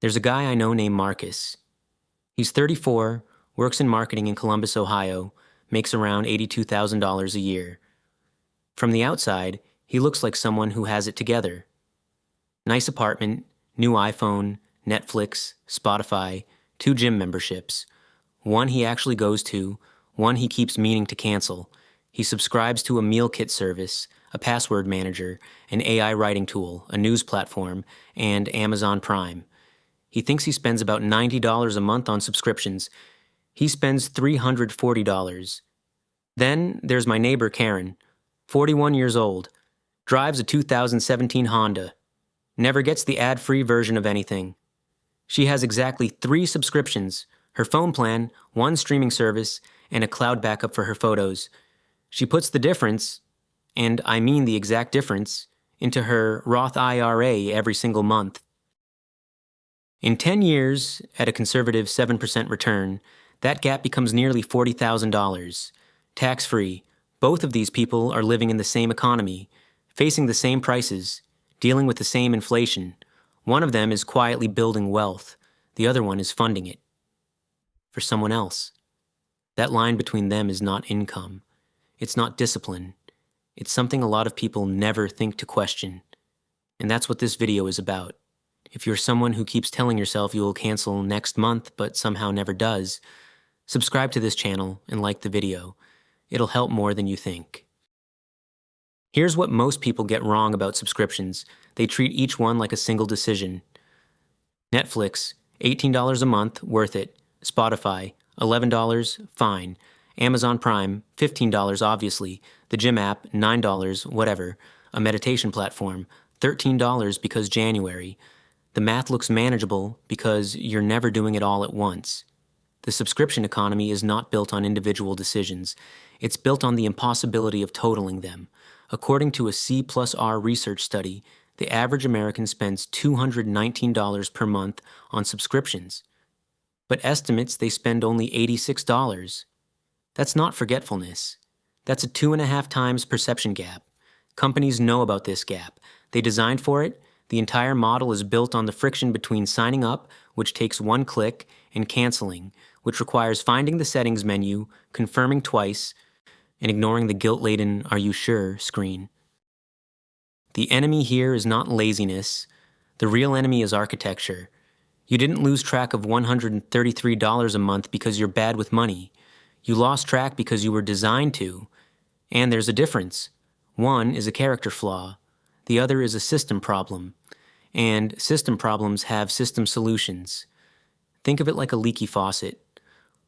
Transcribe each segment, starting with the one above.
There's a guy I know named Marcus. He's 34, works in marketing in Columbus, Ohio, makes around $82,000 a year. From the outside, he looks like someone who has it together. Nice apartment, new iPhone, Netflix, Spotify, 2 gym memberships. One he actually goes to, one he keeps meaning to cancel. He subscribes to a meal kit service, a password manager, an AI writing tool, a news platform, and Amazon Prime. He thinks he spends about $90 a month on subscriptions. He spends $340. Then there's my neighbor Karen, 41 years old, drives a 2017 Honda, never gets the ad-free version of anything. She has exactly 3 subscriptions, her phone plan, 1 streaming service, and a cloud backup for her photos. She puts the difference, and I mean the exact difference, into her Roth IRA every single month. In 10 years, at a conservative 7% return, that gap becomes nearly $40,000. Tax-free, both of these people are living in the same economy, facing the same prices, dealing with the same inflation. One of them is quietly building wealth. The other one is funding it. For someone else. That line between them is not income. It's not discipline. It's something a lot of people never think to question. And that's what this video is about. If you're someone who keeps telling yourself you will cancel next month but somehow never does, subscribe to this channel and like the video. It'll help more than you think. Here's what most people get wrong about subscriptions. They treat each one like a single decision. Netflix, $18 a month, worth it. Spotify, $11, fine. Amazon Prime, $15 obviously. The gym app, $9, whatever. A meditation platform, $13 because January. The math looks manageable because you're never doing it all at once. The subscription economy is not built on individual decisions. It's built on the impossibility of totaling them. According to a C+R research study, the average American spends $219 per month on subscriptions. But estimates they spend only $86. That's not forgetfulness. That's a 2.5 times perception gap. Companies know about this gap. They designed for it. The entire model is built on the friction between signing up, which takes 1 click, and canceling, which requires finding the settings menu, confirming twice, and ignoring the guilt-laden "Are you sure?" screen. The enemy here is not laziness. The real enemy is architecture. You didn't lose track of $133 a month because you're bad with money. You lost track because you were designed to. And there's a difference. One is a character flaw. The other is a system problem. And system problems have system solutions. Think of it like a leaky faucet.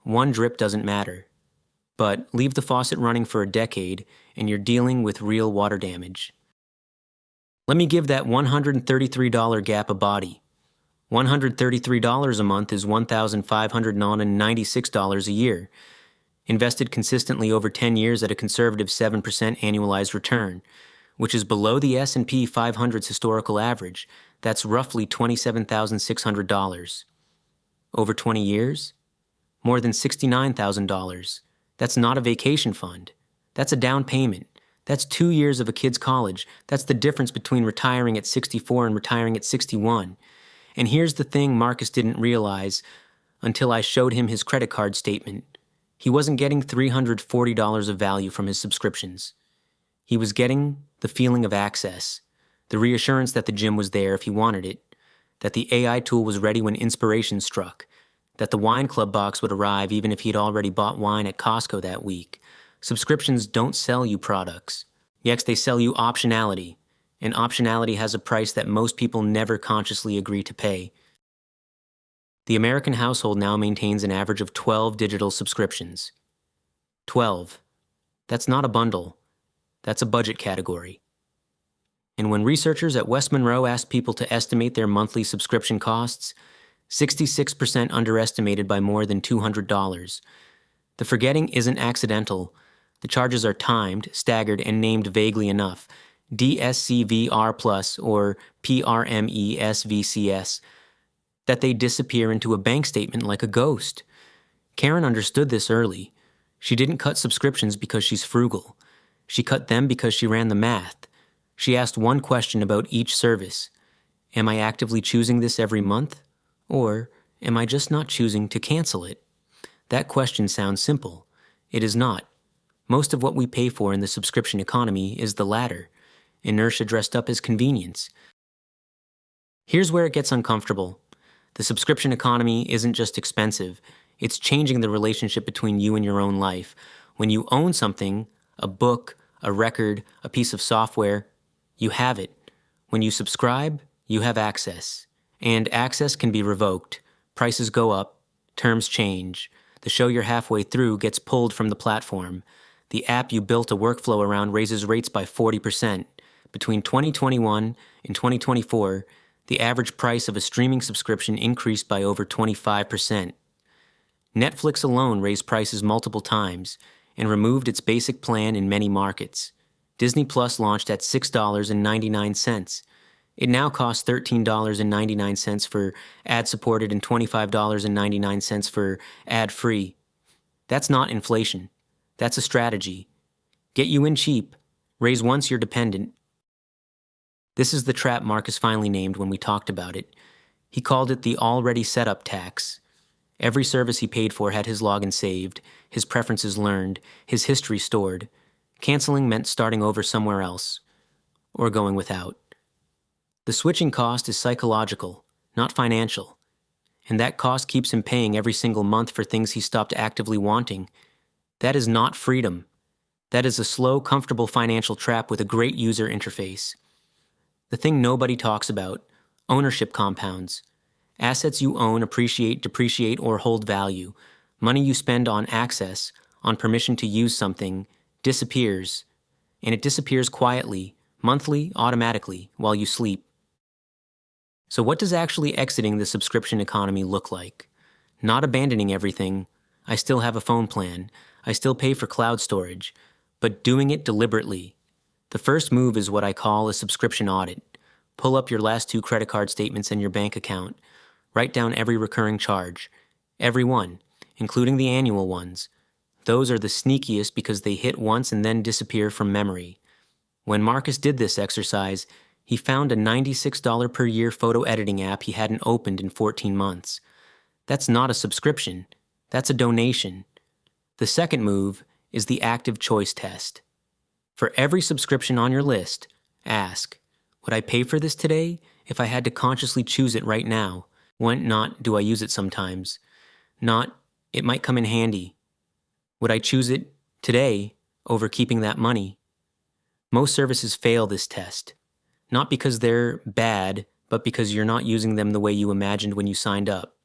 One drip doesn't matter. But leave the faucet running for a decade, and you're dealing with real water damage. Let me give that $133 gap a body. $133 a month is $1,596 a year, invested consistently over 10 years at a conservative 7% annualized return, which is below the S&P 500's historical average. That's roughly $27,600. Over 20 years? More than $69,000. That's not a vacation fund. That's a down payment. That's 2 years of a kid's college. That's the difference between retiring at 64 and retiring at 61. And here's the thing Marcus didn't realize until I showed him his credit card statement. He wasn't getting $340 of value from his subscriptions. He was getting the feeling of access, the reassurance that the gym was there if he wanted it, that the AI tool was ready when inspiration struck, that the wine club box would arrive even if he'd already bought wine at Costco that week. Subscriptions don't sell you products. Yes, they sell you optionality, and optionality has a price that most people never consciously agree to pay. The American household now maintains an average of 12 digital subscriptions. 12. That's not a bundle. That's a budget category. And when researchers at West Monroe asked people to estimate their monthly subscription costs, 66% underestimated by more than $200. The forgetting isn't accidental. The charges are timed, staggered, and named vaguely enough. DSCVR Plus or PRMESVCS, that they disappear into a bank statement like a ghost. Karen understood this early. She didn't cut subscriptions because she's frugal. She cut them because she ran the math. She asked one question about each service. Am I actively choosing this every month? Or am I just not choosing to cancel it? That question sounds simple. It is not. Most of what we pay for in the subscription economy is the latter, inertia dressed up as convenience. Here's where it gets uncomfortable. The subscription economy isn't just expensive, it's changing the relationship between you and your own life. When you own something, a book, a record, a piece of software, you have it. When you subscribe, you have access. And access can be revoked. Prices go up, terms change. The show you're halfway through gets pulled from the platform. The app you built a workflow around raises rates by 40%. Between 2021 and 2024, the average price of a streaming subscription increased by over 25%. Netflix alone raised prices multiple times and removed its basic plan in many markets. Disney Plus launched at $6.99. It now costs $13.99 for ad-supported and $25.99 for ad-free. That's not inflation. That's a strategy. Get you in cheap. Raise once you're dependent. This is the trap Marcus finally named when we talked about it. He called it the already set up tax. Every service he paid for had his login saved, his preferences learned, his history stored. Canceling meant starting over somewhere else, or going without. The switching cost is psychological, not financial. And that cost keeps him paying every single month for things he stopped actively wanting. That is not freedom. That is a slow, comfortable financial trap with a great user interface. The thing nobody talks about, ownership compounds. Assets you own appreciate, depreciate, or hold value. Money you spend on access, on permission to use something, disappears. And it disappears quietly, monthly, automatically, while you sleep. So what does actually exiting the subscription economy look like? Not abandoning everything. I still have a phone plan. I still pay for cloud storage. But doing it deliberately. The first move is what I call a subscription audit. Pull up your last 2 credit card statements and your bank account. Write down every recurring charge. Every one, including the annual ones. Those are the sneakiest because they hit once and then disappear from memory. When Marcus did this exercise, he found a $96 per year photo editing app he hadn't opened in 14 months. That's not a subscription. That's a donation. The second move is the active choice test. For every subscription on your list, ask, would I pay for this today if I had to consciously choose it right now? Not, do I use it sometimes? Not, it might come in handy. Would I choose it today over keeping that money? Most services fail this test. Not because they're bad, but because you're not using them the way you imagined when you signed up.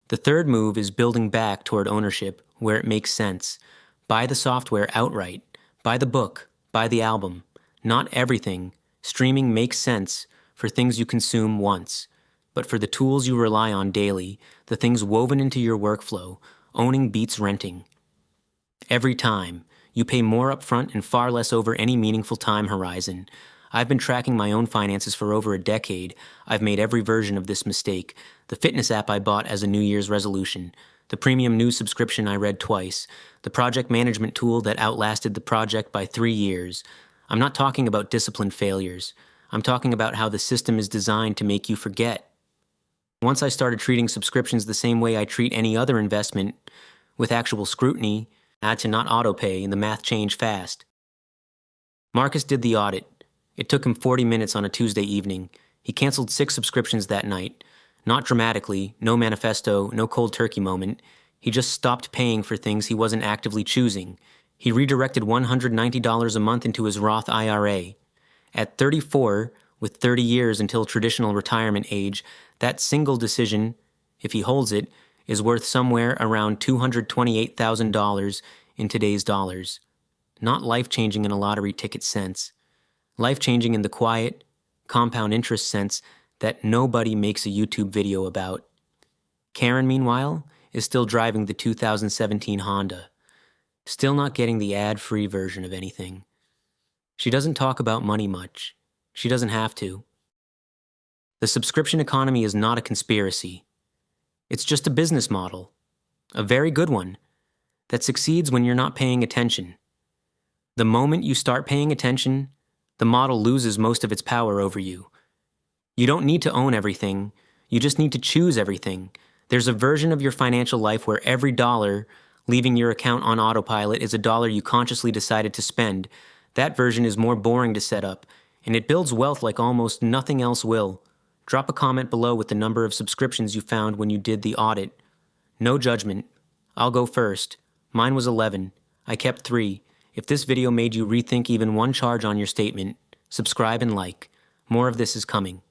The third move is building back toward ownership where it makes sense. Buy the software outright. Buy the book. Buy the album. Not everything. Streaming makes sense for things you consume once. But for the tools you rely on daily, the things woven into your workflow, owning beats renting. Every time, you pay more upfront and far less over any meaningful time horizon. I've been tracking my own finances for over a decade. I've made every version of this mistake. The fitness app I bought as a New Year's resolution. The premium news subscription I read twice. The project management tool that outlasted the project by 3 years. I'm not talking about discipline failures. I'm talking about how the system is designed to make you forget. Once I started treating subscriptions the same way I treat any other investment, with actual scrutiny, add to not autopay, and the math changed fast. Marcus did the audit. It took him 40 minutes on a Tuesday evening. He canceled 6 subscriptions that night. Not dramatically, no manifesto, no cold turkey moment. He just stopped paying for things he wasn't actively choosing. He redirected $190 a month into his Roth IRA. At 34, with 30 years until traditional retirement age, that single decision, if he holds it, is worth somewhere around $228,000 in today's dollars. Not life-changing in a lottery ticket sense. Life-changing in the quiet, compound interest sense that nobody makes a YouTube video about. Karen, meanwhile, is still driving the 2017 Honda. Still not getting the ad-free version of anything. She doesn't talk about money much. She doesn't have to. The subscription economy is not a conspiracy. It's just a business model. A very good one. That succeeds when you're not paying attention. The moment you start paying attention, the model loses most of its power over you. You don't need to own everything. You just need to choose everything. There's a version of your financial life where every dollar leaving your account on autopilot is a dollar you consciously decided to spend. That version is more boring to set up, and it builds wealth like almost nothing else will. Drop a comment below with the number of subscriptions you found when you did the audit. No judgment. I'll go first. Mine was 11. I kept 3. If this video made you rethink even one charge on your statement, subscribe and like. More of this is coming.